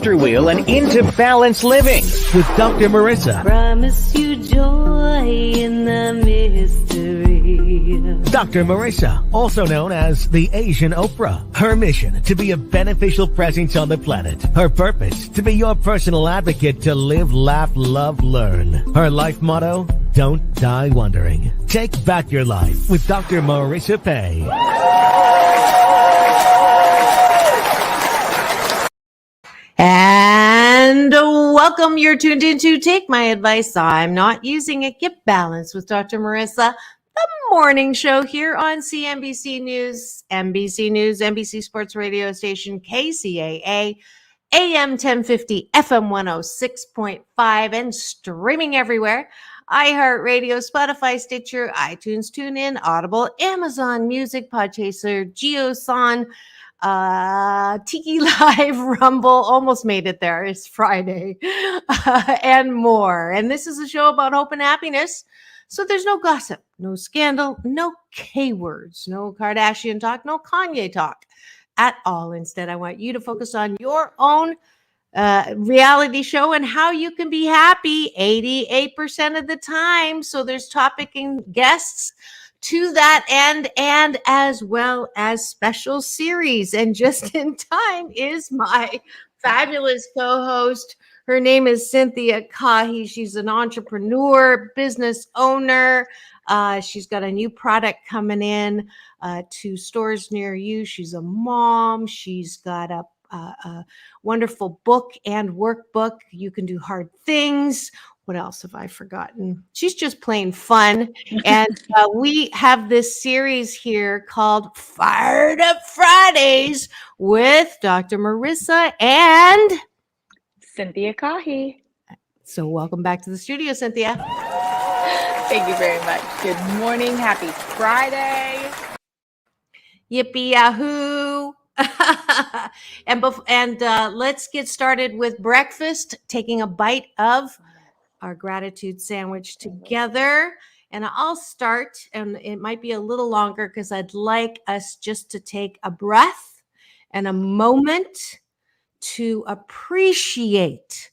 Wheel and into balanced living with Dr. Marissa. Promise you joy in the mystery. Dr. Marissa, also known as the Asian Oprah. Her mission, to be a beneficial presence on the planet. Her purpose, to be your personal advocate to live, laugh, love, learn. Her life motto, don't die wondering. Take back your life with Dr. Marissa Pay. And welcome. You're tuned into Take My Advice. I'm not using it. Get Balance with Dr. Marissa, the morning show here on CNBC News, NBC Sports Radio Station, KCAA, AM 1050, FM 106.5, and streaming everywhere. iHeartRadio, Spotify, Stitcher, iTunes, TuneIn, Audible, Amazon Music, Podchaser, JioSaavn, Tiki Live, Rumble, almost made it there. It's Friday, and more. And this is a show about hope and happiness. So there's no gossip, no scandal, no K words, no Kardashian talk, no Kanye talk at all. Instead, I want you to focus on your own reality show and how you can be happy 88% of the time. So there's topic and guests to that end, and as well as special series. And just in time is my fabulous co-host. Her name is Cynthia Caughie. She's an entrepreneur, business owner. She's got a new product coming in to stores near you. She's a mom. She's got a wonderful book and workbook. You can do hard things. What else have I forgotten? She's just plain fun. And we have this series here called Fired Up Fridays with Dr. Marissa and Cynthia Caughie. So welcome back to the studio, Cynthia. Thank you very much. Good morning. Happy Friday. Yippee yahoo. and let's get started with breakfast, taking a bite of our gratitude sandwich together. And I'll start, and it might be a little longer because I'd like us just to take a breath and a moment to appreciate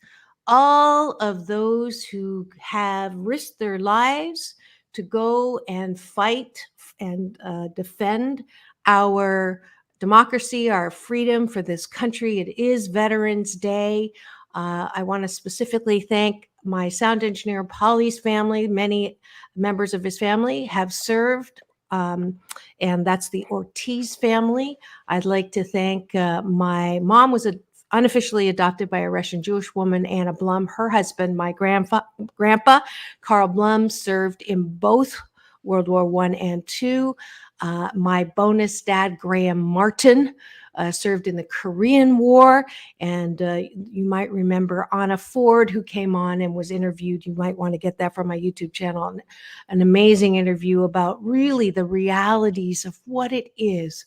all of those who have risked their lives to go and fight and defend our democracy, our freedom for this country. It is Veterans Day. I want to specifically thank my sound engineer, Polly's family. Many members of his family have served, and that's the Ortiz family. I'd like to thank my mom was unofficially adopted by a Russian Jewish woman, Anna Blum. Her husband, my grandpa, Carl Blum, served in both World War I and II. My bonus dad, Graham Martin, served in the Korean War. And you might remember Anna Ford, who came on and was interviewed. You might want to get that from my YouTube channel. An amazing interview about really the realities of what it is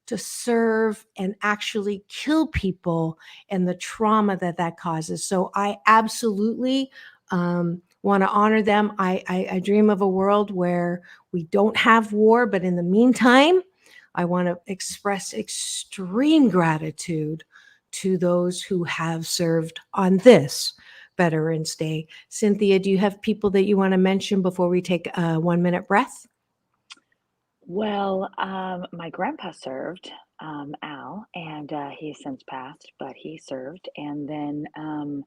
to serve and actually kill people and the trauma that causes. So I absolutely want to honor them. I dream of a world where we don't have war, but in the meantime, I want to express extreme gratitude to those who have served on this Veterans Day. Cynthia, do you have people that you want to mention before we take a 1 minute breath? Well, my grandpa served, Al, and he has since passed, but he served. And then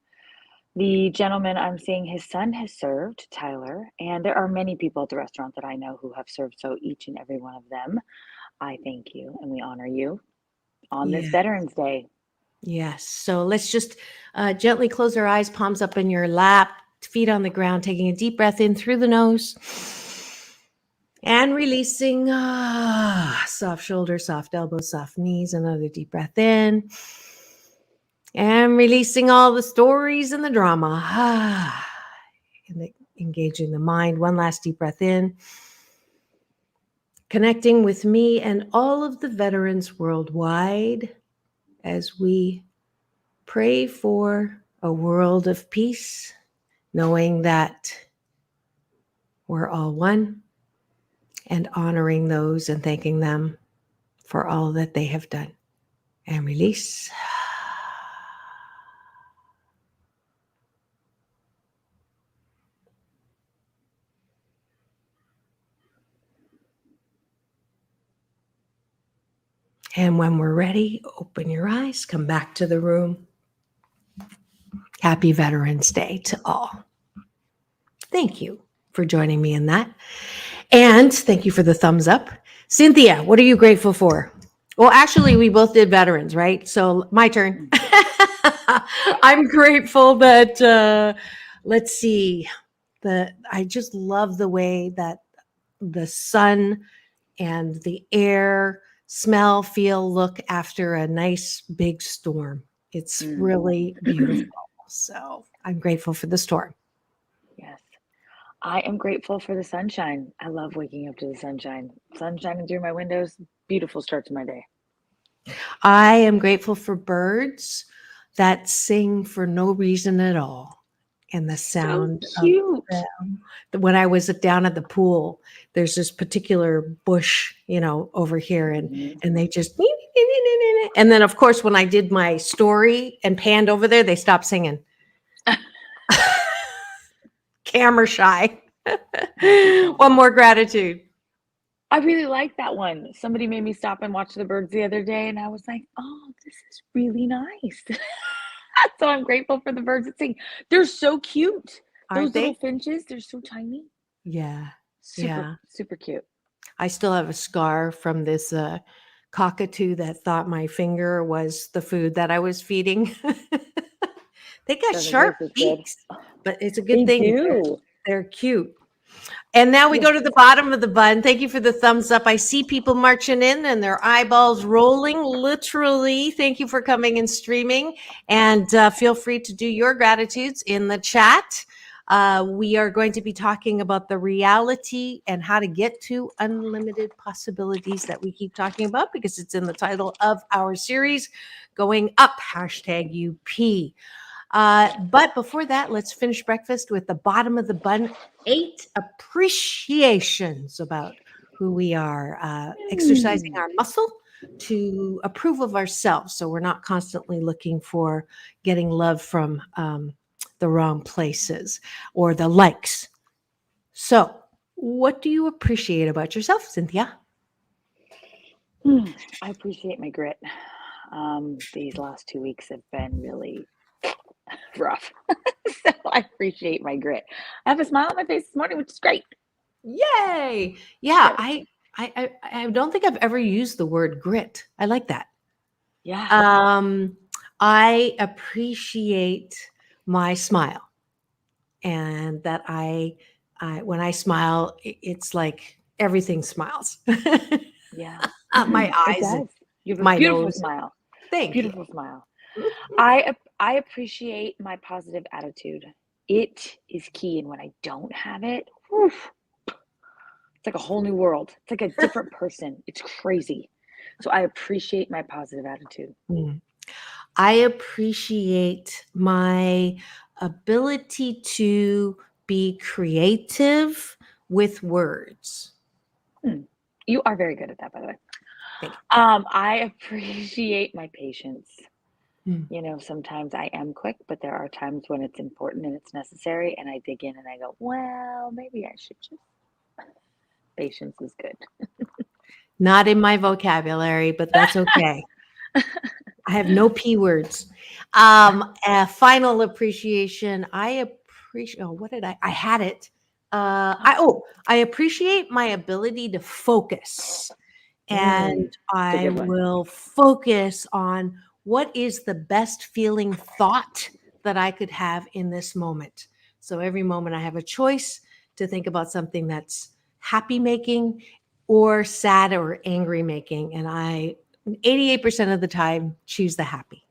the gentleman I'm seeing, his son has served, Tyler. And there are many people at the restaurant that I know who have served. So each and every one of them, I thank you and we honor you on this Veterans Day. Yes. So let's just gently close our eyes, palms up in your lap, feet on the ground, taking a deep breath in through the nose and releasing. Soft shoulders, soft elbows, soft knees. Another deep breath in and releasing all the stories and the drama. Engaging the mind. One last deep breath in. Connecting with me and all of the veterans worldwide as we pray for a world of peace, knowing that we're all one, and honoring those and thanking them for all that they have done. And release. And when we're ready, open your eyes, come back to the room. Happy Veterans Day to all. Thank you for joining me in that. And thank you for the thumbs up. Cynthia, what are you grateful for? Well, actually, we both did veterans, right? So my turn. I'm grateful that, let's see, I just love the way that the sun and the air smell, feel, look after a nice big storm. It's really beautiful. So I'm grateful for the storm. Yes. I am grateful for the sunshine. I love waking up to the sunshine. Sun shining through my windows. Beautiful start to my day. I am grateful for birds that sing for no reason at all. And the sound So of cute. them. When I was down at the pool, there's this particular bush, over here, and they just, and then of course when I did my story and panned over there, they stopped singing. Camera shy. One more gratitude. I really like that one. Somebody made me stop and watch the birds the other day, and I was like, oh, this is really nice. So I'm grateful for the birds that sing. They're so cute. Aren't Those little they? finches, they're so tiny. Yeah. Super cute. I still have a scar from this cockatoo that thought my finger was the food that I was feeding. They got sharp beaks, but it's a good thing. They're cute. And now we go to the bottom of the bun. Thank you for the thumbs up. I see people marching in and their eyeballs rolling, literally. Thank you for coming and streaming. And feel free to do your gratitudes in the chat. We are going to be talking about the reality and how to get to unlimited possibilities that we keep talking about, because it's in the title of our series, Going Up, #UP. But before that, let's finish breakfast with the bottom of the bun. 8 appreciations about who we are, exercising our muscle to approve of ourselves, so we're not constantly looking for getting love from the wrong places or the likes. So what do you appreciate about yourself, Cynthia? I appreciate my grit. These last 2 weeks have been really rough. So I appreciate my grit. I have a smile on my face this morning, which is great. Yay. Yeah, I don't think I've ever used the word grit. I like that. Yeah. I appreciate my smile, and that I when I smile, it's like everything smiles. Yeah. My eyes, it does. You have a my beautiful nose. smile. Thank you. Beautiful smile. I appreciate my positive attitude. It is key, and when I don't have it, it's like a whole new world. It's like a different person. It's crazy. So I appreciate my positive attitude. I appreciate my ability to be creative with words. You are very good at that, by the way. Thank you. I appreciate my patience. Sometimes I am quick, but there are times when it's important and it's necessary, and I dig in and I go, well, maybe I should just. Patience is good. Not in my vocabulary, but that's okay. I have no P words. A final appreciation. I appreciate. Oh, what did I had it. I appreciate my ability to focus, and I will focus on what is the best feeling thought that I could have in this moment. So every moment I have a choice to think about something that's happy making or sad or angry making, and I 88% of the time choose the happy.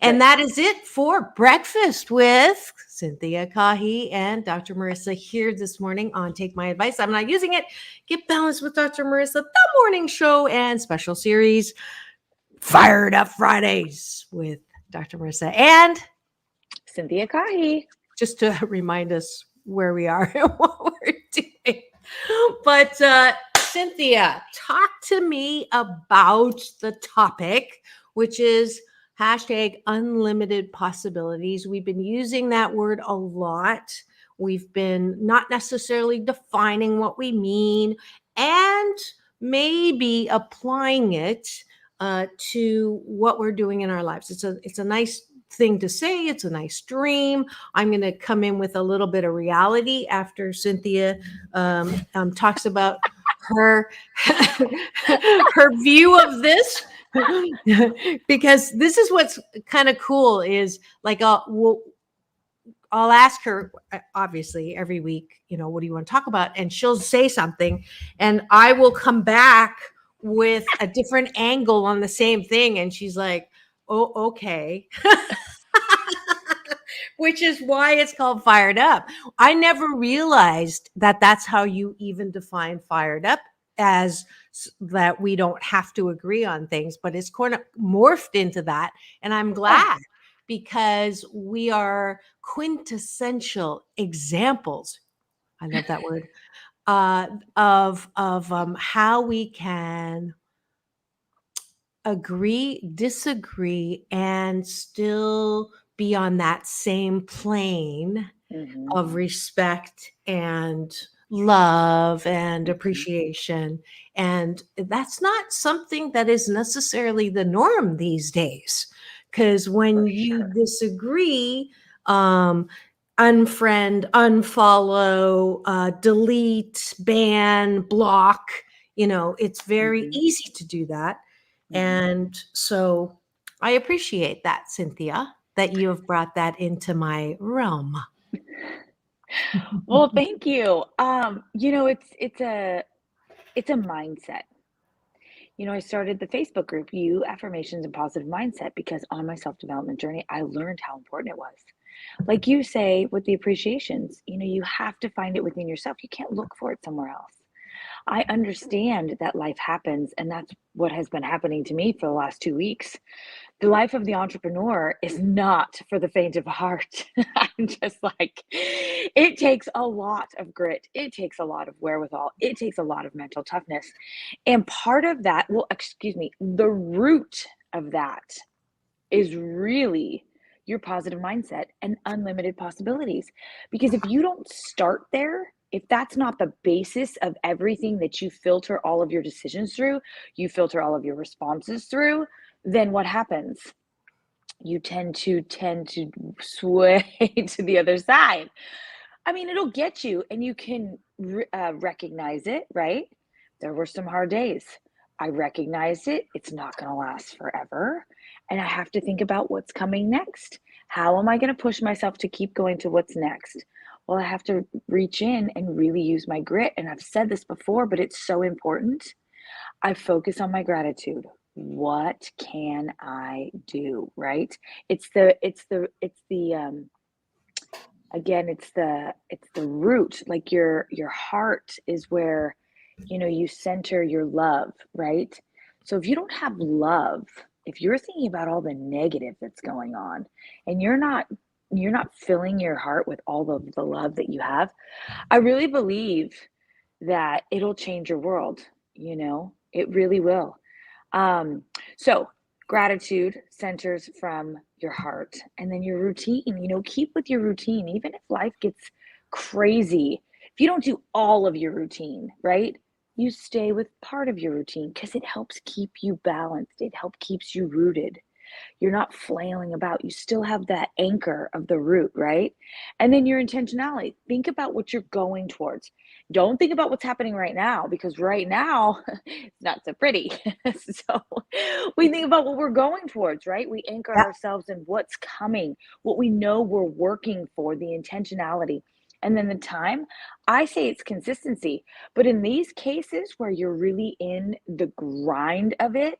And that is it for breakfast with Cynthia Caughie and Dr. Marissa here this morning on Take My Advice. I'm not using it. Get Balanced with Dr. Marissa, the morning show and special series, Fired Up Fridays with Dr. Marissa and Cynthia Caughie. Just to remind us where we are and what we're doing. But Cynthia, talk to me about the topic, which is #unlimited possibilities. We've been using that word a lot. We've been not necessarily defining what we mean and maybe applying it to what we're doing in our lives. It's a nice thing to say. It's a nice dream. I'm going to come in with a little bit of reality after Cynthia talks about her her view of this. Because this is what's kind of cool is like I'll ask her obviously every week, what do you want to talk about? And she'll say something and I will come back with a different angle on the same thing. And she's like, oh, okay. Which is why it's called Fired Up. I never realized that that's how you even define fired up, as that we don't have to agree on things, but it's kind of morphed into that. And I'm glad because we are quintessential examples. I love that word. Of how we can agree, disagree, and still be on that same plane of respect and love and appreciation. And that's not something that is necessarily the norm these days. Because when you disagree, unfriend, unfollow, delete, ban, block, it's very easy to do that. And so I appreciate that, Cynthia, that you have brought that into my realm. Well, thank you. It's a mindset. I started the Facebook group, You Affirmations and Positive Mindset, because on my self-development journey, I learned how important it was. Like you say with the appreciations, you have to find it within yourself. You can't look for it somewhere else. I understand that life happens, and that's what has been happening to me for the last 2 weeks. The life of the entrepreneur is not for the faint of heart. I'm just like, it takes a lot of grit. It takes a lot of wherewithal. It takes a lot of mental toughness. And part of that, the root of that is really your positive mindset and unlimited possibilities. Because if you don't start there, if that's not the basis of everything that you filter all of your decisions through, you filter all of your responses through, then what happens? You tend to sway to the other side. I mean, it'll get you, and you can recognize it, right? There were some hard days. I recognized it. It's not going to last forever. And I have to think about what's coming next. How am I going to push myself to keep going to what's next? Well, I have to reach in and really use my grit. And I've said this before, but it's so important. I focus on my gratitude. What can I do? Right? Again, it's the root. Like your heart is where, you center your love, right? So if you don't have love, if you're thinking about all the negative that's going on and you're not filling your heart with all of the love that you have, I really believe that it'll change your world. It really will. So gratitude centers from your heart, and then your routine, keep with your routine. Even if life gets crazy, if you don't do all of your routine, right? You stay with part of your routine because it helps keep you balanced. It helps keeps you rooted. You're not flailing about. You still have that anchor of the root, right? And then your intentionality. Think about what you're going towards. Don't think about what's happening right now, because right now it's not so pretty. So we think about what we're going towards, right? We anchor ourselves in what's coming, what we know we're working for, the intentionality. And then the time, I say it's consistency. But in these cases where you're really in the grind of it,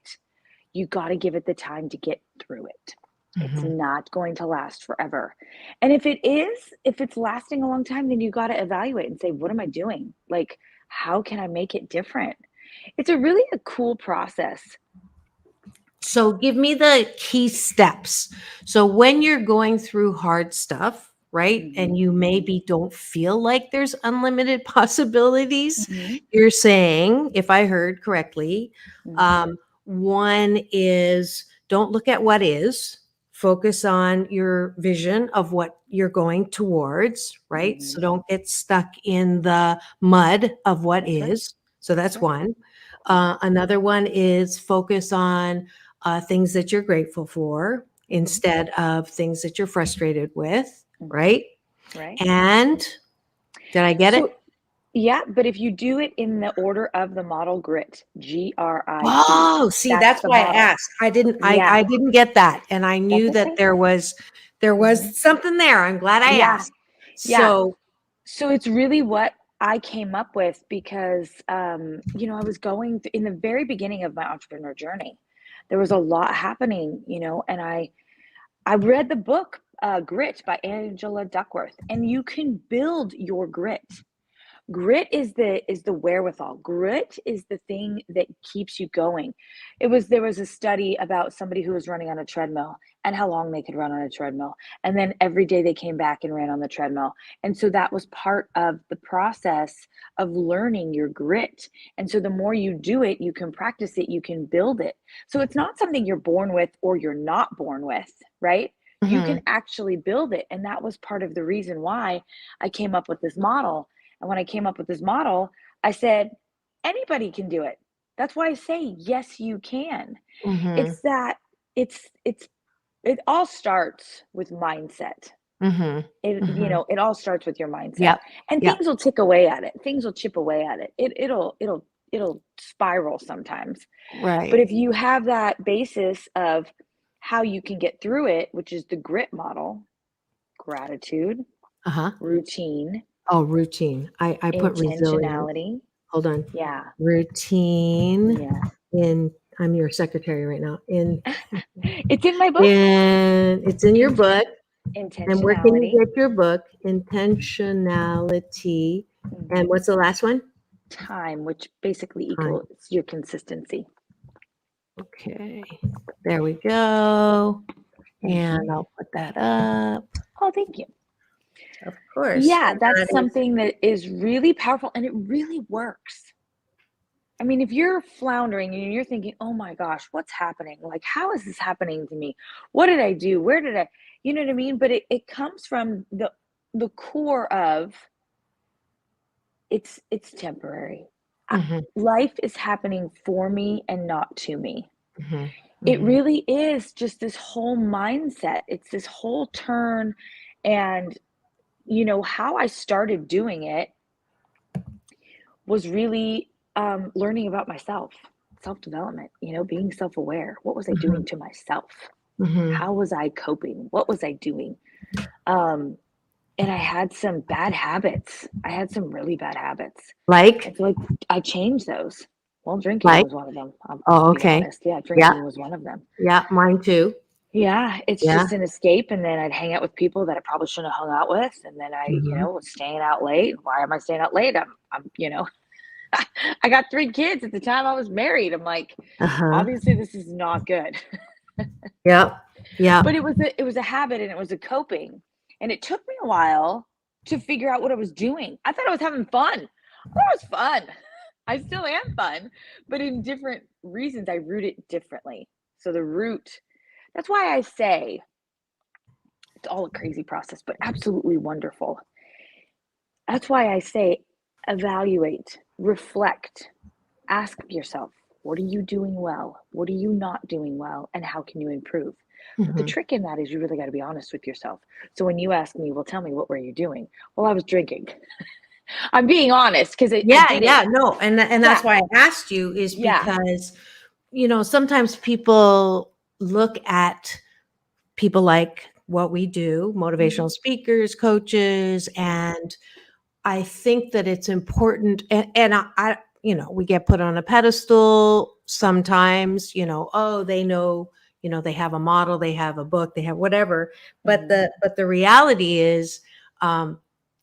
you got to give it the time to get through it. It's not going to last forever. And if it's lasting a long time, then you got to evaluate and say, what am I doing? Like, how can I make it different? It's a cool process. So give me the key steps. So when you're going through hard stuff, right? And you maybe don't feel like there's unlimited possibilities. You're saying, if I heard correctly, one is don't look at what is, focus on your vision of what you're going towards, right? So don't get stuck in the mud of what is. So that's one. Another one is focus on things that you're grateful for instead of things that you're frustrated with, right? Right. And did I get it? Yeah, but if you do it in the order of the model GRIT, GRIT. Oh, see, that's the why I model. asked. I didn't Yeah. get that. And I knew That's that okay. there was something there. I'm glad I Yeah. asked. Yeah. So So it's really what I came up with because, you know, I was going in the very beginning of my entrepreneur journey. There was a lot happening, you know, and I read the book Grit by Angela Duckworth, and you can build your grit. Grit is the wherewithal. Grit is the thing that keeps you going. There was a study about somebody who was running on a treadmill and how long they could run on a treadmill. And then every day they came back and ran on the treadmill. And so that was part of the process of learning your grit. And so the more you do it, you can practice it, you can build it. So it's not something you're born with or you're not born with, right? You can actually build it. And that was part of the reason why I came up with this model. And when I came up with this model, I said, anybody can do it. That's why I say, yes, you can. It's that it all starts with mindset. You know, it all starts with your mindset. Yep. And Yep. things will tick away at it. Things will chip away at it. It'll spiral sometimes. Right. But if you have that basis of how you can get through it, which is the GRIT model, gratitude, routine, Oh, routine. I put resilience. intentionality. Hold on. Yeah. Routine. Yeah. I'm your secretary right now. It's in my book. It's in your book. Intentionality. And where can you get your book? Intentionality. And what's the last one? Time, which basically equals your consistency. Okay. There we go. And I'll put that up. Oh, thank you. Of course. Yeah, that's something that is really powerful and it really works. I mean, if you're floundering and you're thinking, oh my gosh, what's happening? Like, how is this happening to me? What did I do? Where did I, you know what I mean? But it comes from the core of it's temporary. Life is happening for me and not to me. It really is just this whole mindset. It's this whole turn. And, you know, how I started doing it was really learning about myself, self-development, you know, being self-aware. What was I doing to myself? How was I coping? What was I doing? And I had some bad habits. I had some really bad habits. Like? I feel like I changed those. Well, drinking was one of them. Oh, okay. Honest. Yeah, drinking was one of them. Yeah, mine too. Yeah, it's just an escape. And then I'd hang out with people that I probably shouldn't have hung out with. And then I, you know, was staying out late. Why am I staying out late? I'm you know, I got 3 kids at the time I was married. I'm like, obviously this is not good. Yeah. But it was a habit and it was a coping. And it took me a while to figure out what I was doing. I thought I was having fun. I thought it was fun. I still am fun, but in different reasons, I root it differently. So the root, that's why I say it's all a crazy process, but absolutely wonderful. That's why I say evaluate, reflect, ask yourself, what are you doing well? What are you not doing well? And how can you improve? But the trick in that is you really got to be honest with yourself. So when you ask me, well, tell me, what were you doing? Well, I was drinking. I'm being honest because no. And that's why I asked you is because, you know, sometimes people look at people like what we do, motivational speakers, coaches, and I think that it's important. And I, you know, we get put on a pedestal sometimes, you know, oh, they know, you know, they have a model, they have a book, they have whatever. But the reality is,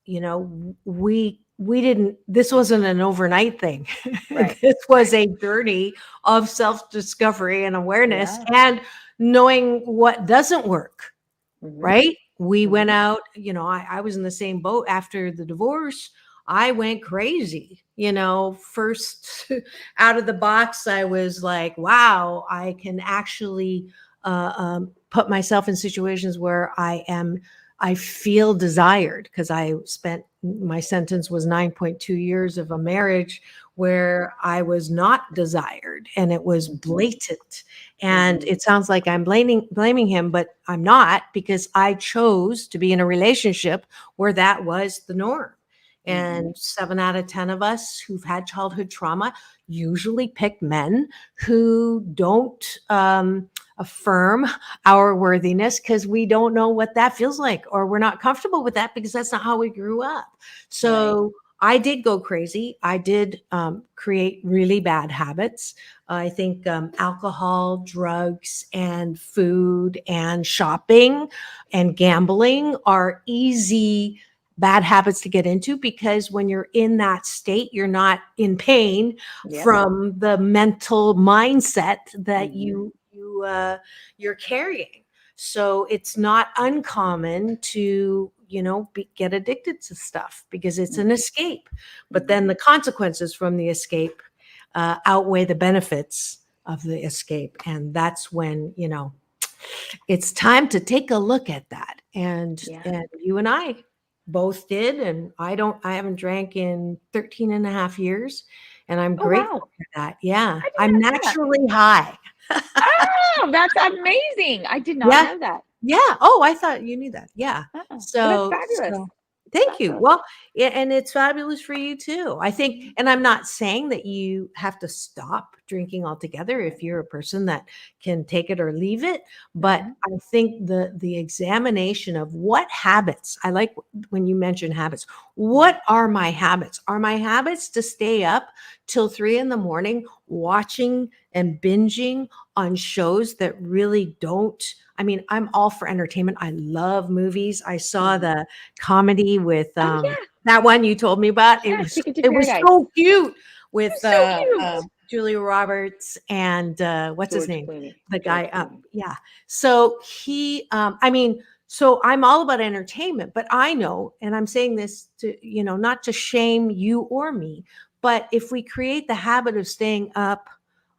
you know, we didn't, this wasn't an overnight thing. Right. This was a journey of self-discovery and awareness and knowing what doesn't work. Right. We went out, you know, I was in the same boat after the divorce. I went crazy, you know, first out of the box. I was like, wow, I can actually put myself in situations where I feel desired because I spent, my sentence was 9.2 years of a marriage where I was not desired and it was blatant. And it sounds like I'm blaming him, but I'm not, because I chose to be in a relationship where that was the norm. And 7 out of 10 of us who've had childhood trauma usually pick men who don't affirm our worthiness, because we don't know what that feels like, or we're not comfortable with that because that's not how we grew up. So I did go crazy. I did create really bad habits. I think alcohol, drugs, and food, and shopping, and gambling are easy bad habits to get into, because when you're in that state, you're not in pain from the mental mindset that you're carrying. So it's not uncommon to get addicted to stuff, because it's an escape. But then the consequences from the escape outweigh the benefits of the escape, and that's when it's time to take a look at that. And you and I both did. And I haven't drank in 13 and a half years, and I'm grateful for that. Yeah, I'm naturally high. Oh, that's amazing. I did not know that. Yeah. Oh, I thought you knew that. Yeah. But that's fabulous. Thank you. Well, and it's fabulous for you too. I think, and I'm not saying that you have to stop drinking altogether if you're a person that can take it or leave it. But I think the examination of what habits, I like when you mention habits. What are my habits? Are my habits to stay up till 3 a.m. watching and binging on shows that really don't? I mean, I'm all for entertainment. I love movies. I saw the comedy with that one you told me about. It was so cute with Julia Roberts and what's his name? Clooney. The guy up. Yeah. So so I'm all about entertainment, but I know, and I'm saying this to, not to shame you or me, but if we create the habit of staying up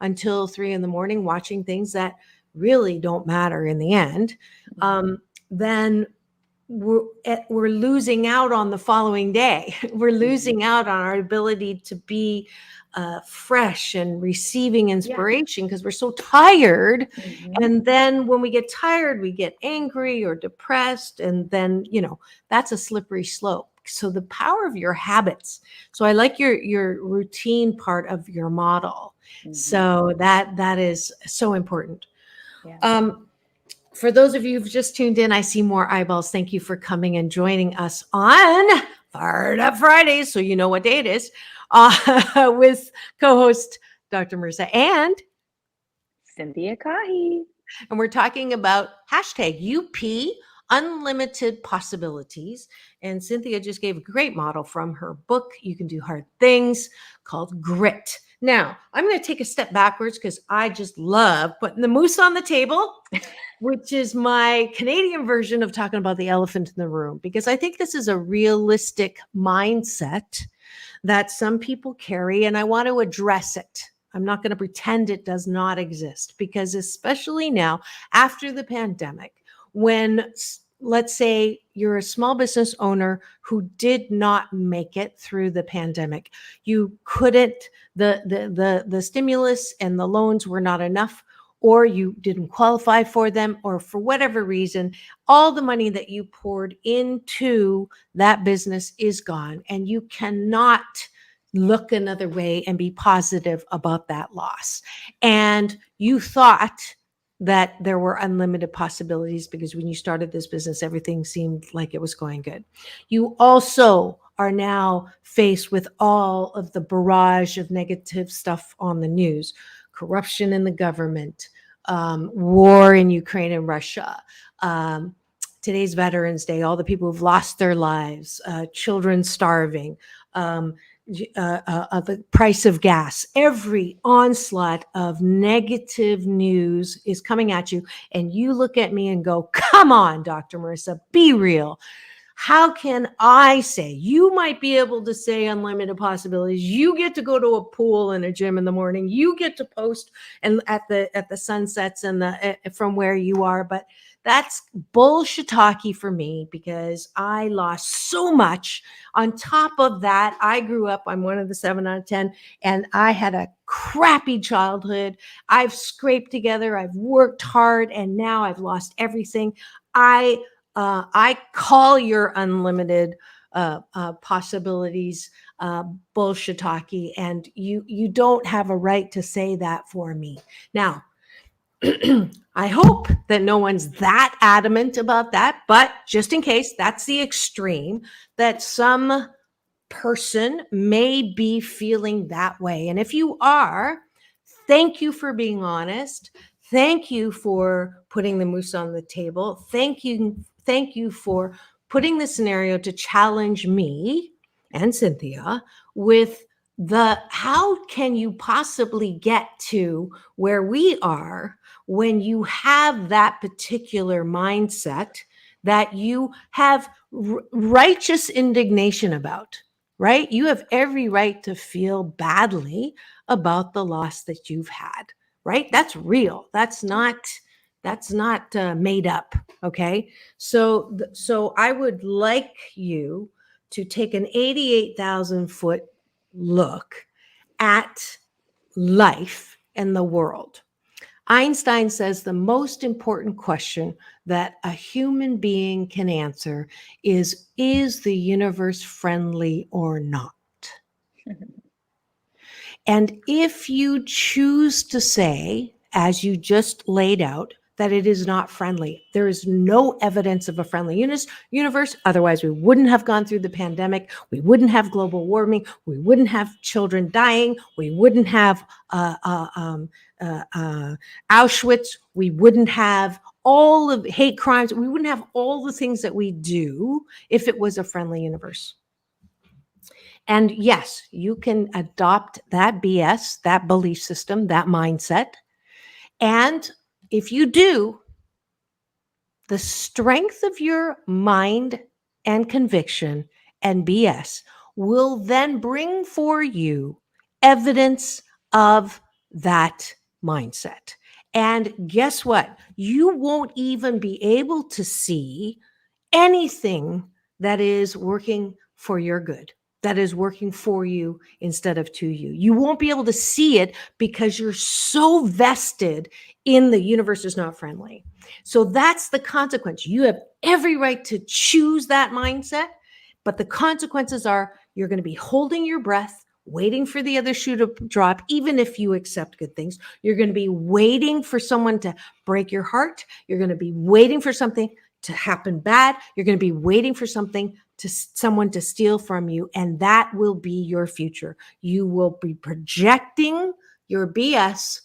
until 3 a.m. watching things that really don't matter in the end, then we're losing out on the following day. We're losing out on our ability to be fresh and receiving inspiration, because we're so tired. And then when we get tired, we get angry or depressed. And then, that's a slippery slope. So the power of your habits. So I like your routine part of your model. So that is so important. For those of you who've just tuned in, I see more eyeballs. Thank you for coming and joining us on Fired Up Fridays, so you know what day it is, with co-host Dr. Marissa and Cynthia Caughie. And we're talking about #UP Unlimited Possibilities. And Cynthia just gave a great model from her book, You Can Do Hard Things, called Grit. Now, I'm going to take a step backwards, because I just love putting the moose on the table, which is my Canadian version of talking about the elephant in the room, because I think this is a realistic mindset that some people carry, and I want to address it. I'm not going to pretend it does not exist, because especially now after the pandemic, when, let's say you're a small business owner who did not make it through the pandemic, you couldn't, the stimulus and the loans were not enough, or you didn't qualify for them, or for whatever reason, all the money that you poured into that business is gone, and you cannot look another way and be positive about that loss. And you thought that there were unlimited possibilities, because when you started this business, everything seemed like it was going good. You also are now faced with all of the barrage of negative stuff on the news: corruption in the government, war in Ukraine and Russia, today's Veterans Day, all the people who've lost their lives, children starving, the price of gas. Every onslaught of negative news is coming at you, and you look at me and go, come on, Dr. Marissa, be real. How can I say? You might be able to say unlimited possibilities. You get to go to a pool and a gym in the morning. You get to post and at the sunsets and from where you are. But That's bullshitaki for me because I lost so much. On top of that, I grew up, I'm one of the 7 out of 10, and I had a crappy childhood. I've scraped together, I've worked hard, and now I've lost everything. I call your unlimited possibilities bullshitaki, and you don't have a right to say that for me. Now, I hope that no one's that adamant about that, but just in case, that's the extreme, that some person may be feeling that way. And if you are, thank you for being honest. Thank you for putting the moose on the table. Thank you for putting the scenario to challenge me and Cynthia with the how can you possibly get to where we are when you have that particular mindset that you have righteous indignation about, right? You have every right to feel badly about the loss that you've had, right? That's real. That's not made up. Okay. So I would like you to take an 88,000 foot look at life and the world. Einstein says the most important question that a human being can answer is the universe friendly or not? And if you choose to say, as you just laid out, that it is not friendly, there is no evidence of a friendly universe. Otherwise, we wouldn't have gone through the pandemic. We wouldn't have global warming. We wouldn't have children dying. We wouldn't have Auschwitz. We wouldn't have all of hate crimes. We wouldn't have all the things that we do if it was a friendly universe. And yes, you can adopt that BS, that belief system, that mindset. And if you do, the strength of your mind and conviction and BS will then bring for you evidence of that mindset. And guess what? You won't even be able to see anything that is working for your good, that is working for you instead of to you. You won't be able to see it because you're so vested in the universe is not friendly. So that's the consequence. You have every right to choose that mindset, but the consequences are you're going to be holding your breath, waiting for the other shoe to drop, even if you accept good things. You're going to be waiting for someone to break your heart. You're going to be waiting for something to happen bad. You're going to be waiting for someone to steal from you, and that will be your future. You will be projecting your BS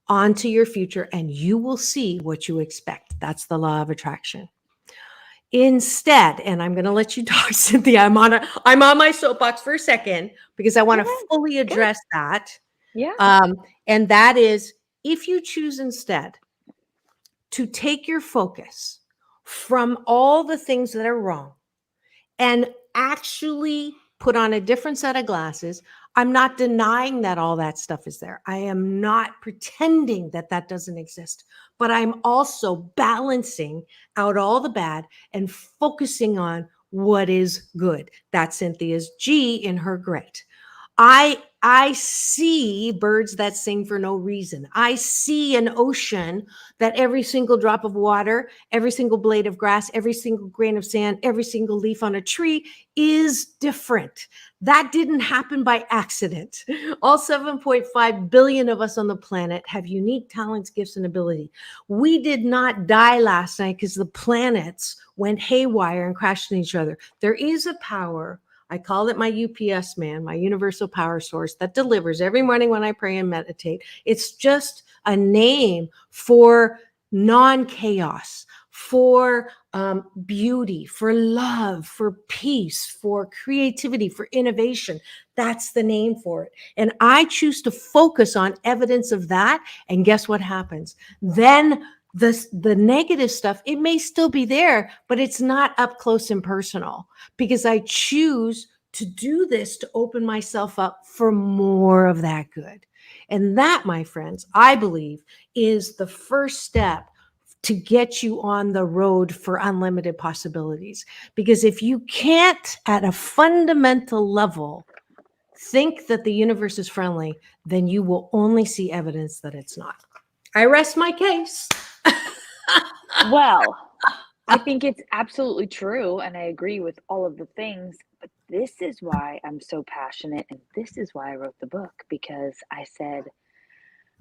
onto your future, and you will see what you expect. That's the law of attraction. Instead, and I'm going to let you talk, Cynthia. I'm on my soapbox for a second because I want to fully address that. Yeah. And that is, if you choose instead to take your focus from all the things that are wrong and actually put on a different set of glasses. I'm not denying that all that stuff is there. I am not pretending that that doesn't exist, but I'm also balancing out all the bad and focusing on what is good. That's Cynthia's G in her grit. I see birds that sing for no reason. I see an ocean that every single drop of water, every single blade of grass, every single grain of sand, every single leaf on a tree is different. That didn't happen by accident. All 7.5 billion of us on the planet have unique talents, gifts, and ability. We did not die last night because the planets went haywire and crashed into each other. There is a power. I call it my UPS man, my universal power source that delivers every morning when I pray and meditate. It's just a name for non-chaos, for beauty, for love, for peace, for creativity, for innovation. That's the name for it. And I choose to focus on evidence of that. And guess what happens? Then the negative stuff, it may still be there, but it's not up close and personal because I choose to do this to open myself up for more of that good. And that, my friends, I believe is the first step to get you on the road for unlimited possibilities. Because if you can't, at a fundamental level, think that the universe is friendly, then you will only see evidence that it's not. I rest my case. Well, I think it's absolutely true, and I agree with all of the things, but this is why I'm so passionate, and this is why I wrote the book, because I said,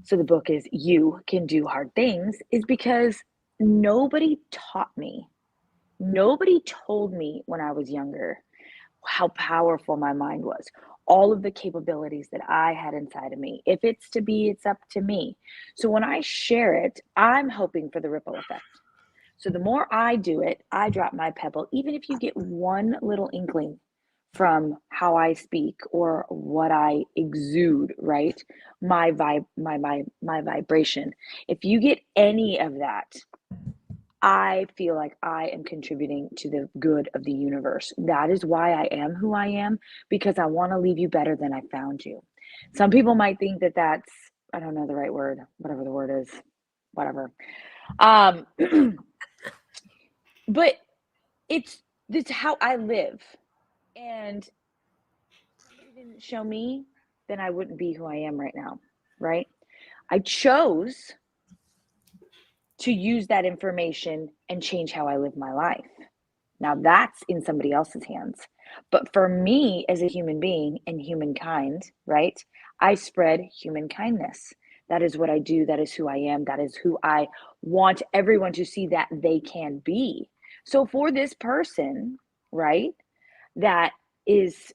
so the book is You Can Do Hard Things, is because nobody taught me, nobody told me when I was younger how powerful my mind was, all of the capabilities that I had inside of me. If it's to be, it's up to me. So when I share it, I'm hoping for the ripple effect. So the more I do it, I drop my pebble. Even if you get one little inkling from how I speak or what I exude, right? My vibration. If you get any of that, I feel like I am contributing to the good of the universe. That is why I am who I am, because I want to leave you better than I found you. Some people might think that that's, I don't know the right word, whatever the word is, whatever. But it's how I live. And if somebody didn't show me, then I wouldn't be who I am right now, right? I chose to use that information and change how I live my life. Now that's in somebody else's hands. But for me as a human being and humankind, right? I spread human kindness. That is what I do. That is who I am. That is who I want everyone to see that they can be. So for this person, right, that is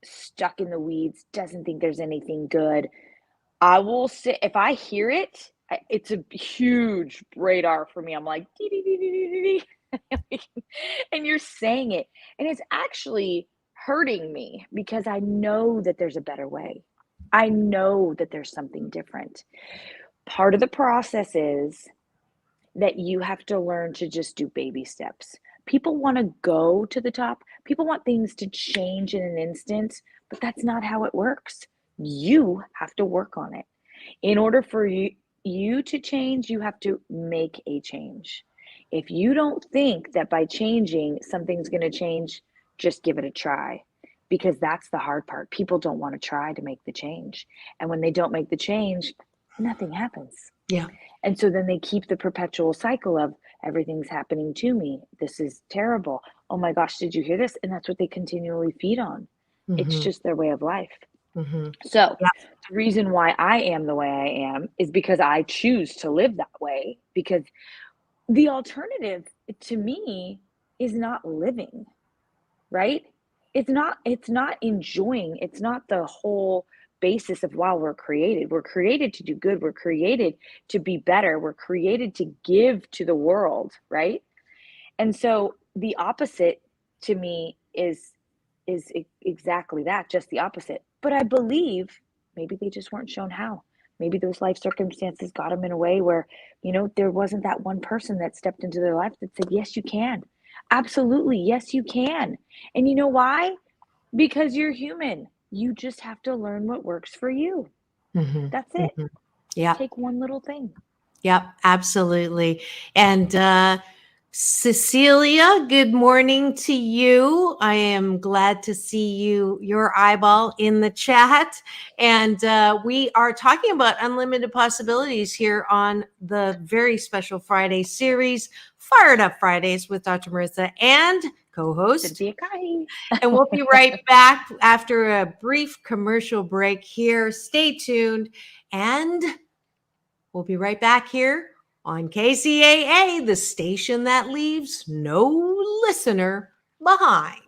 stuck in the weeds, doesn't think there's anything good, I will say, if I hear it, it's a huge radar for me. I'm like, dee, dee, dee, dee, dee, dee. And you're saying it, and it's actually hurting me because I know that there's a better way. I know that there's something different. Part of the process is that you have to learn to just do baby steps. People want to go to the top. People want things to change in an instant, but that's not how it works. You have to work on it. In order for you to change, you have to make a change. If you don't think that by changing, something's going to change, just give it a try. Because that's the hard part. People don't want to try to make the change. And when they don't make the change, nothing happens. Yeah. And so then they keep the perpetual cycle of everything's happening to me. This is terrible. Oh my gosh, did you hear this? And that's what they continually feed on. Mm-hmm. It's just their way of life. Mm-hmm. So the reason why I am the way I am is because I choose to live that way. Because the alternative to me is not living, right? It's not enjoying. It's not the whole basis of why we're created. We're created to do good. We're created to be better. We're created to give to the world, right? And so the opposite to me is exactly that, just the opposite. But I believe maybe they just weren't shown how. Maybe those life circumstances got them in a way where, there wasn't that one person that stepped into their life that said, yes, you can. Absolutely. Yes, you can. And you know why? Because you're human. You just have to learn what works for you. Mm-hmm. That's it. Mm-hmm. Yeah. Take one little thing. Yep, absolutely. And Cecilia, good morning to you. I am glad to see your eyeball in the chat. And we are talking about unlimited possibilities here on the very special Friday series, Fired Up Fridays with Dr. Marissa and co-host Cynthia Caughie. And we'll be right back after a brief commercial break here. Stay tuned, and we'll be right back here on KCAA, the station that leaves no listener behind.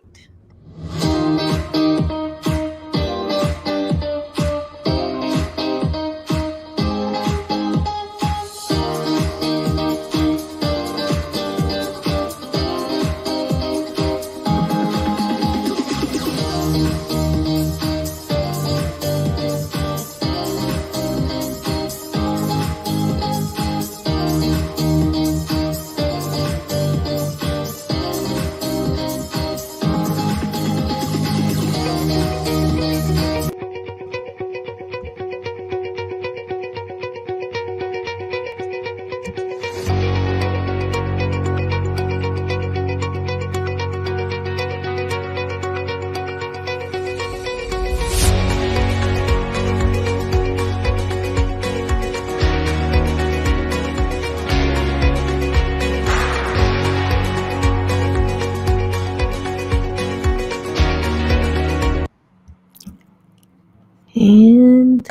And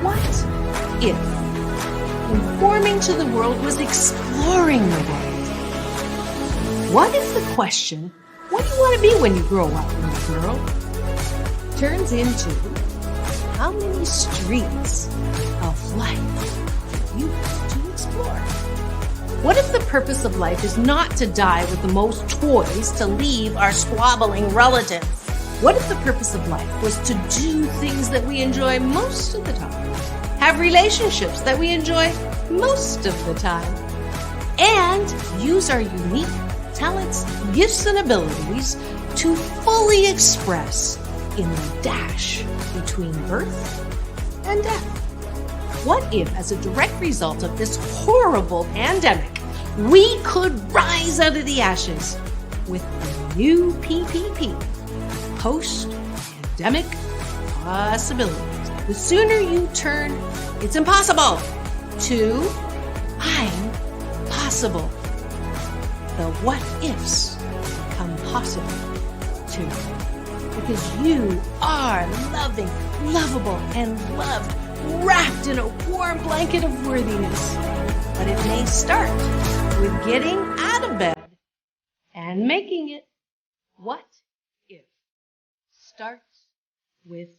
what if conforming to the world was exploring the world? What if the question, what do you want to be when you grow up, little girl, turns into how many streets of life you want to explore? What if the purpose of life is not to die with the most toys to leave our squabbling relatives? What if the purpose of life was to do things that we enjoy most of the time? Have relationships that we enjoy most of the time? And use our unique talents, gifts, and abilities to fully express in the dash between birth and death? What if, as a direct result of this horrible pandemic, we could rise out of the ashes with the new PPP, post-pandemic possibilities? The sooner you turn "it's impossible" to "I'm possible," the what ifs become possible too. Because you are loving, lovable, and loved, wrapped in a warm blanket of worthiness. But it may start with getting out of bed and making it. What if starts with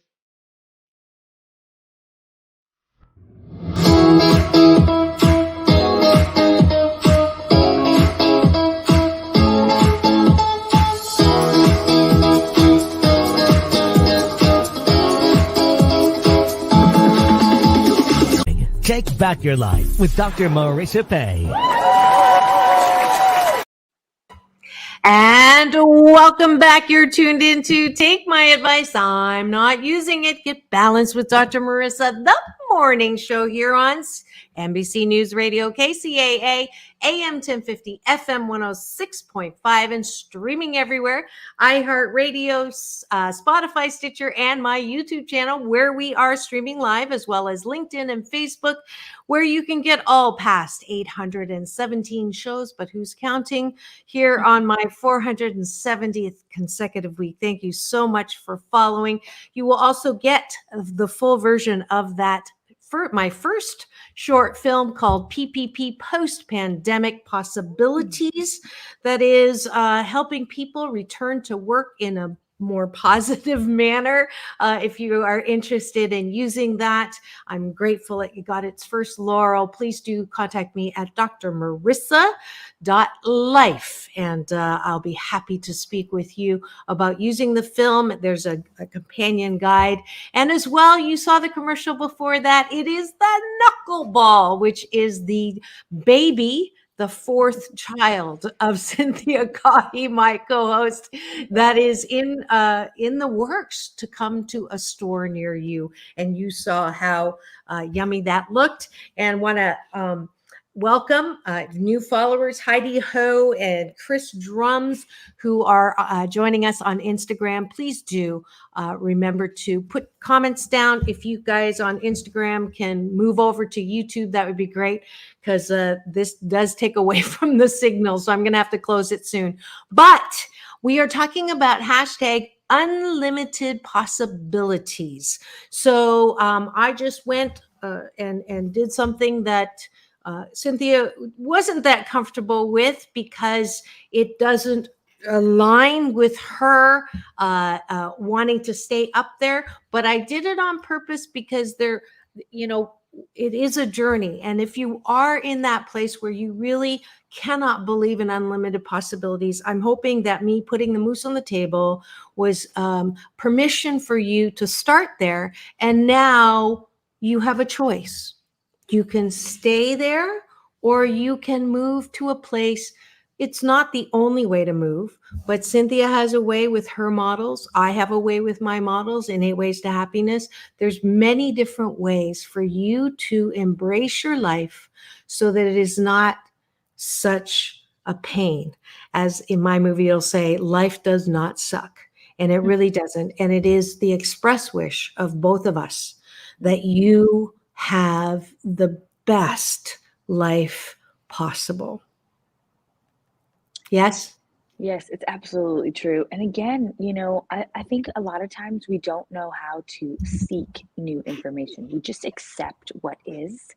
Take back your life with Dr. Marissa Pay. And welcome back. You're tuned in to Take My Advice. I'm not using it. Get balanced with Dr. Marissa, the morning show here on NBC News Radio, KCAA, AM 1050, FM 106.5, and streaming everywhere. iHeartRadio, Spotify, Stitcher, and my YouTube channel, where we are streaming live, as well as LinkedIn and Facebook, where you can get all past 817 shows, but who's counting, here on my 470th consecutive week. Thank you so much for following. You will also get the full version of that for my first short film called PPP, Post-Pandemic Possibilities, that is helping people return to work in a more positive manner. If you are interested in using that, I'm grateful it got its first laurel. Please do contact me at drmarissa.life, and I'll be happy to speak with you about using the film. There's a companion guide. And as well, you saw the commercial before that. It is the knuckleball, which is the baby, the fourth child of Cynthia Caughie, my co-host, that is in the works to come to a store near you. And you saw how yummy that looked. And want to welcome new followers, Heidi Ho and Chris Drums, who are joining us on Instagram. Please do remember to put comments down. If you guys on Instagram can move over to YouTube, that would be great, because this does take away from the signal. So I'm going to have to close it soon. But we are talking about hashtag unlimited possibilities. So I just went and did something that Cynthia wasn't that comfortable with, because it doesn't align with her wanting to stay up there. But I did it on purpose because it is a journey. And if you are in that place where you really cannot believe in unlimited possibilities, I'm hoping that me putting the moose on the table was permission for you to start there. And now you have a choice. You can stay there, or you can move to a place. It's not the only way to move, but Cynthia has a way with her models. I have a way with my models in 8 Ways to Happiness. There's many different ways for you to embrace your life so that it is not such a pain. As in my movie, it'll say, life does not suck. And it really doesn't. And it is the express wish of both of us that you have the best life possible. Yes. Yes, it's absolutely true. And again, I think a lot of times we don't know how to seek new information. We just accept what is.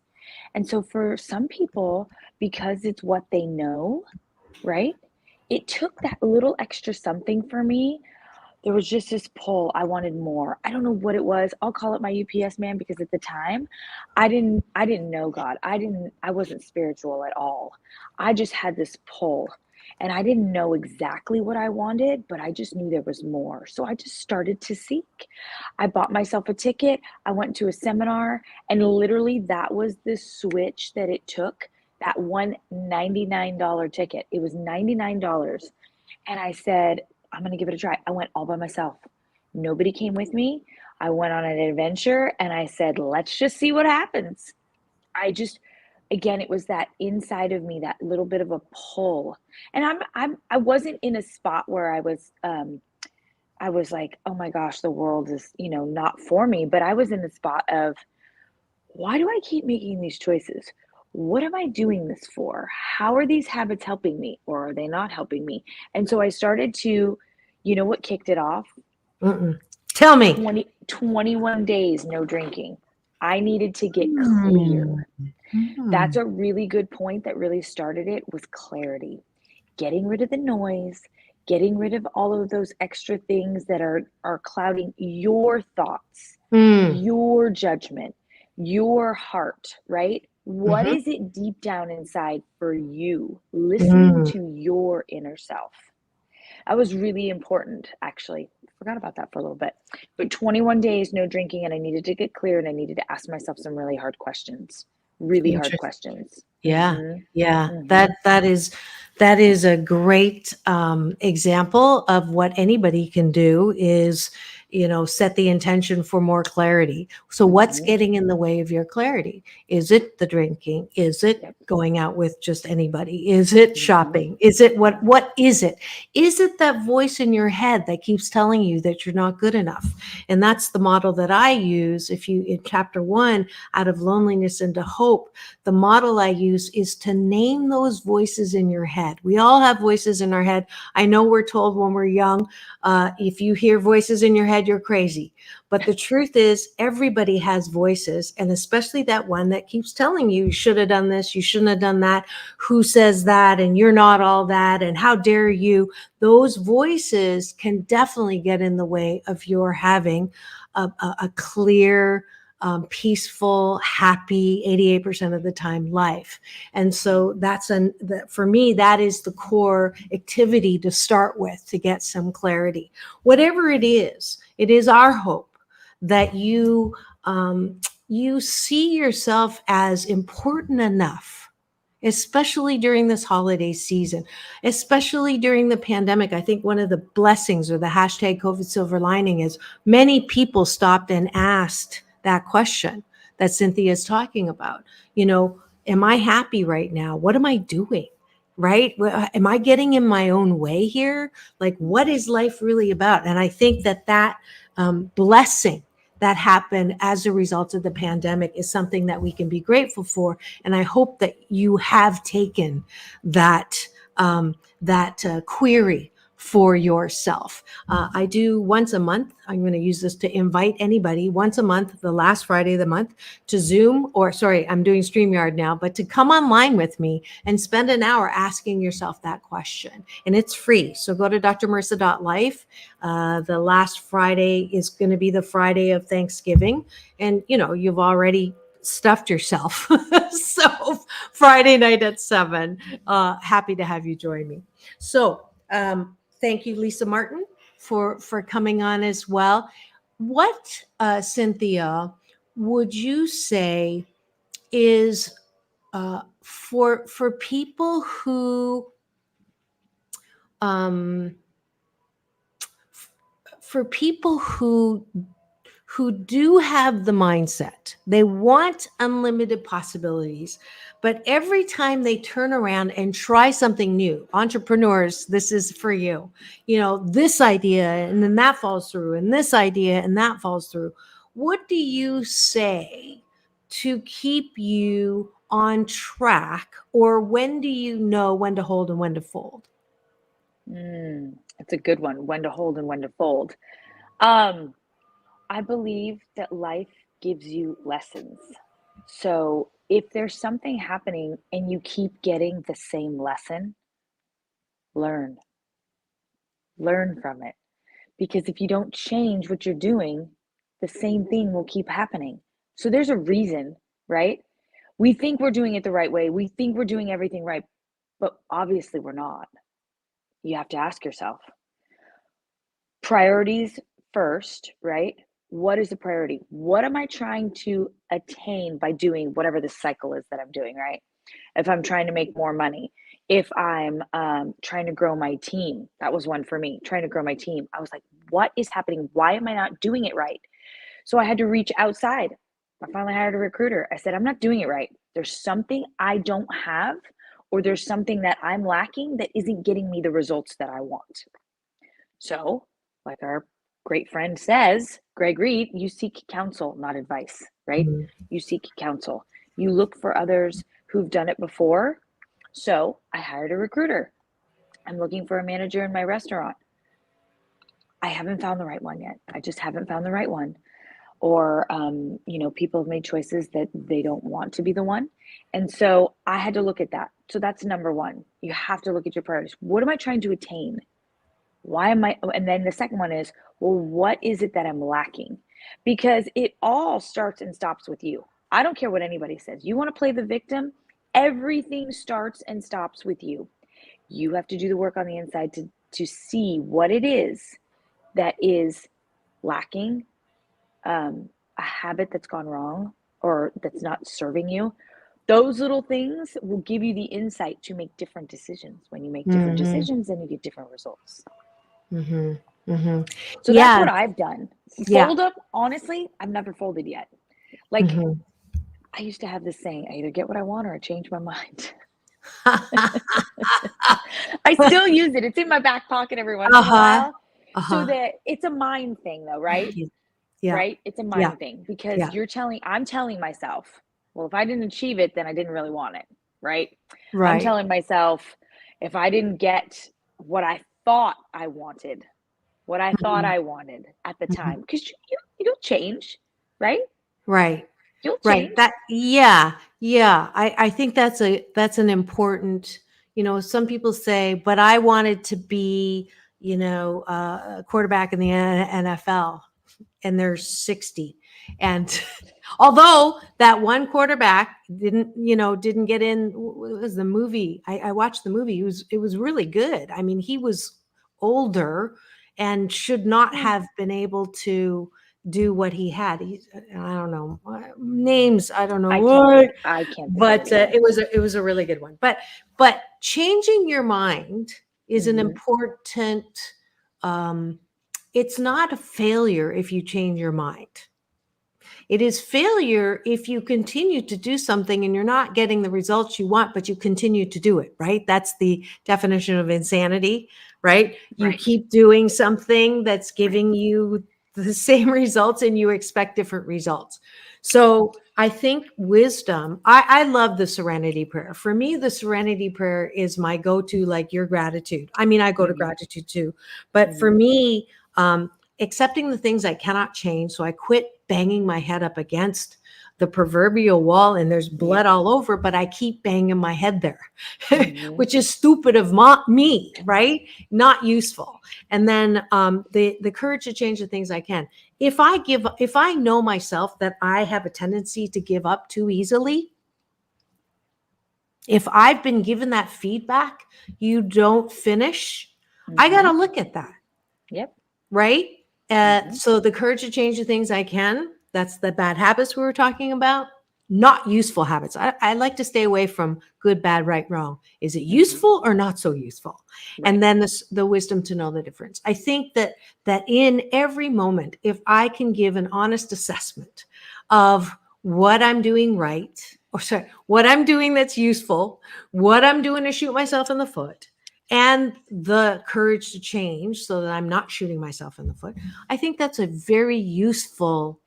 And so for some people, because it's what they know, right? It took that little extra something for me. There was just this pull. I wanted more. I don't know what it was. I'll call it my UPS man, because at the time I didn't know God. I wasn't spiritual at all. I just had this pull, and I didn't know exactly what I wanted, but I just knew there was more. So I just started to seek. I bought myself a ticket. I went to a seminar, and literally that was the switch that it took. That one $99 ticket. It was $99. And I said, I'm going to give it a try. I went all by myself. Nobody came with me. I went on an adventure, and I said, let's just see what happens. I just, again, it was that inside of me, that little bit of a pull. And I wasn't in a spot where I was like, oh my gosh, the world is, not for me. But I was in the spot of, why do I keep making these choices? What am I doing this for? How are these habits helping me, or are they not helping me? And so I started to, what kicked it off? Mm-mm. Tell me. 21 days, no drinking. I needed to get clear. Mm. That's Mm. a really good point that really started it, was clarity. Getting rid of the noise, getting rid of all of those extra things that are clouding your thoughts, Mm. your judgment, your heart, right? What Mhm. is it deep down inside for you? Listening Mm. to your inner self. That was really important, actually. Forgot about that for a little bit. But 21 days, no drinking, and I needed to get clear, and I needed to ask myself some really hard questions. Really hard Interesting. questions. Yeah, yeah. Mm-hmm. That is a great example of what anybody can do is, set the intention for more clarity. So what's Mm-hmm. getting in the way of your clarity? Is it the drinking? Is it Yep. going out with just anybody? Is it Mm-hmm. shopping? Is it Yeah. what is it? Is it that voice in your head that keeps telling you that you're not good enough? And that's the model that I use. If you, in chapter 1, out of loneliness into hope, the model I use is to name those voices in your head. We all have voices in our head. I know we're told when we're young, if you hear voices in your head, you're crazy. But the truth is, everybody has voices, and especially that one that keeps telling you, you should have done this, you shouldn't have done that, who says that, and you're not all that, and how dare you. Those voices can definitely get in the way of your having a clear, peaceful, happy 88% of the time life. And so for me, that is the core activity to start with to get some clarity. Whatever it is our hope that you see yourself as important enough, especially during this holiday season, especially during the pandemic. I think one of the blessings, or the hashtag COVID silver lining, is many people stopped and asked that question that Cynthia is talking about. Am I happy right now? What am I doing? Right? Am I getting in my own way here? Like, what is life really about? And I think that blessing that happened as a result of the pandemic is something that we can be grateful for. And I hope that you have taken that query for yourself. I do once a month. I'm going to use this to invite anybody once a month, the last Friday of the month, to Zoom, or sorry, I'm doing StreamYard now, but to come online with me and spend an hour asking yourself that question. And it's free. So go to drmarissa.life. The last Friday is going to be the Friday of Thanksgiving. And, you've already stuffed yourself. So Friday night at 7, happy to have you join me. So thank you, Lisa Martin, for coming on as well. What, Cynthia, would you say is for people um, for people who do have the mindset, they want unlimited possibilities, but every time they turn around and try something new, entrepreneurs, this is for you, this idea, and then that falls through, and this idea, and that falls through. What do you say to keep you on track, or when do you know when to hold and when to fold? It's a good one. When to hold and when to fold. Um, I believe that life gives you lessons. So if there's something happening and you keep getting the same lesson, learn. Learn from it. Because if you don't change what you're doing, the same thing will keep happening. So there's a reason, right? We think we're doing it the right way. We think we're doing everything right, but obviously we're not. You have to ask yourself, priorities first, right? What is the priority? What am I trying to attain by doing whatever the cycle is that I'm doing, right? If I'm trying to make more money, if I'm trying to grow my team, that was one for me, trying to grow my team. I was like, what is happening? Why am I not doing it right? So I had to reach outside. I finally hired a recruiter. I said, I'm not doing it right. There's something I don't have, or there's something that I'm lacking that isn't getting me the results that I want. So, like our great friend says, Greg Reed, you seek counsel, not advice, right? You seek counsel. You look for others who've done it before. So I hired a recruiter. I'm looking for a manager in my restaurant. I haven't found the right one yet. I just haven't found the right one. Or, people have made choices that they don't want to be the one. And so I had to look at that. So that's number one. You have to look at your priorities. What am I trying to attain? Why am I? And then the second one is, well, what is it that I'm lacking? Because it all starts and stops with you. I don't care what anybody says. You want to play the victim? Everything starts and stops with you. You have to do the work on the inside to see what it is that is lacking, a habit that's gone wrong or that's not serving you. Those little things will give you the insight to make different decisions. When you make different decisions, then you get different results. So that's what I've done. Fold up, honestly, I've never folded yet. Like, I used to have this saying, I either get what I want or I change my mind. I still use it. It's in my back pocket every once in a while. So that it's a mind thing though, right? Yeah. Right? It's a mind thing because I'm telling myself, well, if I didn't achieve it, then I didn't really want it. Right? I'm telling myself, if I didn't get what I thought I wanted, what I thought I wanted at the time, because you'll change, right? Right. You'll change. I think that's an important, some people say, but I wanted to be, a quarterback in the NFL, and there's 60. And although that one quarterback didn't get in, what was the movie? I watched the movie. It was really good. I mean, he was older and should not have been able to do what he had. I don't know names. I don't know. I can't. But it was a really good one. But changing your mind is an important. It's not a failure if you change your mind. It is failure if you continue to do something and you're not getting the results you want, but you continue to do it, right? That's the definition of insanity, right? You keep doing something that's giving you the same results and you expect different results. So I think wisdom, I love the serenity prayer. For me, the serenity prayer is my go-to, like your gratitude. I mean, I go to gratitude too, but for me, accepting the things I cannot change. So I quit banging my head up against the proverbial wall and there's blood all over, but I keep banging my head there, which is stupid of me, right? Not useful. And then the courage to change the things I can. If I know myself that I have a tendency to give up too easily, if I've been given that feedback, you don't finish, I got to look at that. Yep. Right? So the courage to change the things I can, that's the bad habits we were talking about, not useful habits. I like to stay away from good, bad, right, wrong. Is it useful or not so useful? Right. And then the wisdom to know the difference. I think that in every moment, if I can give an honest assessment of what I'm doing right, what I'm doing that's useful, what I'm doing to shoot myself in the foot, and the courage to change so that I'm not shooting myself in the foot, I think that's a very useful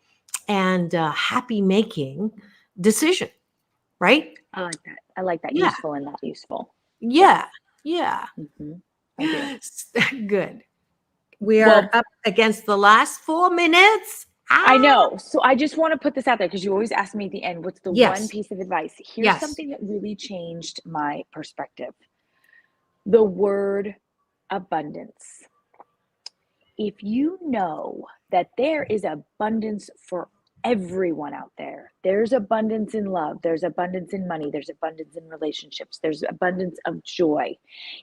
and happy making decision, right? I like that. I like that. Useful and not useful. Yeah. I do. Good. We are up against the last 4 minutes. I know. So I just want to put this out there because you always ask me at the end, what's the one piece of advice? Here's something that really changed my perspective. The word abundance. If you know that there is abundance for everyone out there, there's abundance in love, there's abundance in money, there's abundance in relationships, there's abundance of joy.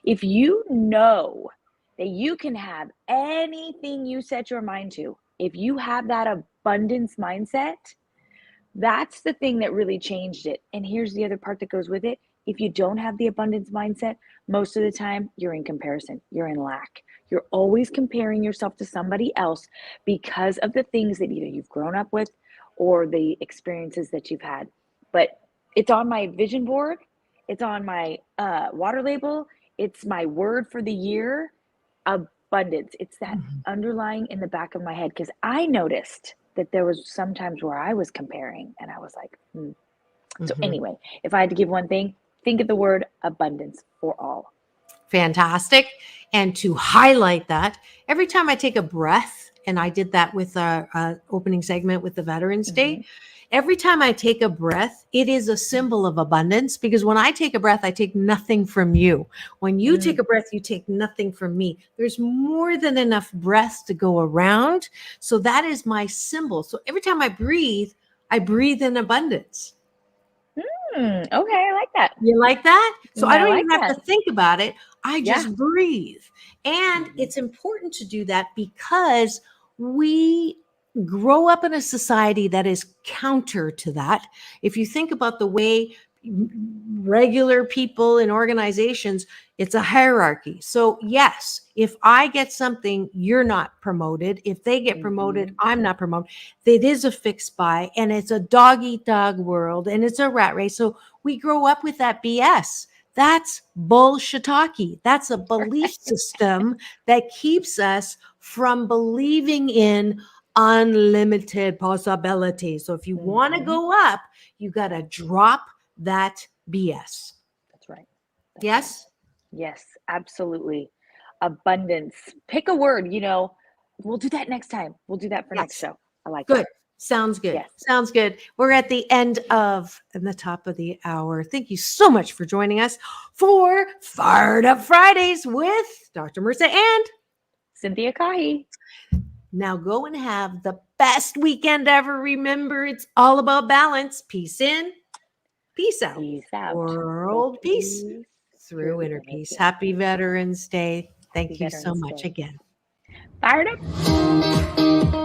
If you know that you can have anything you set your mind to, if you have that abundance mindset, that's the thing that really changed it. And here's the other part that goes with it. If you don't have the abundance mindset, most of the time you're in comparison, you're in lack. You're always comparing yourself to somebody else because of the things that either you've grown up with or the experiences that you've had. But it's on my vision board. It's on my water label. It's my word for the year, abundance. It's that underlying in the back of my head because I noticed that there was some times where I was comparing and I was like, So anyway, if I had to give one thing, think of the word abundance for all. Fantastic. And to highlight that, every time I take a breath, and I did that with our opening segment with the Veterans Day, every time I take a breath, it is a symbol of abundance because when I take a breath, I take nothing from you. When you take a breath, you take nothing from me. There's more than enough breath to go around. So that is my symbol. So every time I breathe in abundance. Okay, I like that. You like that? So I don't like even have to think about it. I just breathe. And it's important to do that because we grow up in a society that is counter to that. If you think about the way regular people in organizations, it's a hierarchy. So yes, if I get something, you're not promoted. If they get promoted, I'm not promoted. It is a fixed buy and it's a dog eat dog world and it's a rat race. So we grow up with that BS. That's bullshitaki. That's a belief system that keeps us from believing in unlimited possibilities. So if you want to go up, you got to drop that BS. That's right. Yes? Yes, absolutely. Abundance. Pick a word, we'll do that next time. We'll do that for next show. I like Good. that. Sounds good. Yes. Sounds good. We're at the end of and the top of the hour. Thank you so much for joining us for Fired Up Fridays with Dr. Marissa and Cynthia Caughie. Now go and have the best weekend ever. Remember, it's all about balance. Peace in, peace out. Peace out. World peace through inner peace. Happy Veterans Day. Thank you so much again. Fired up.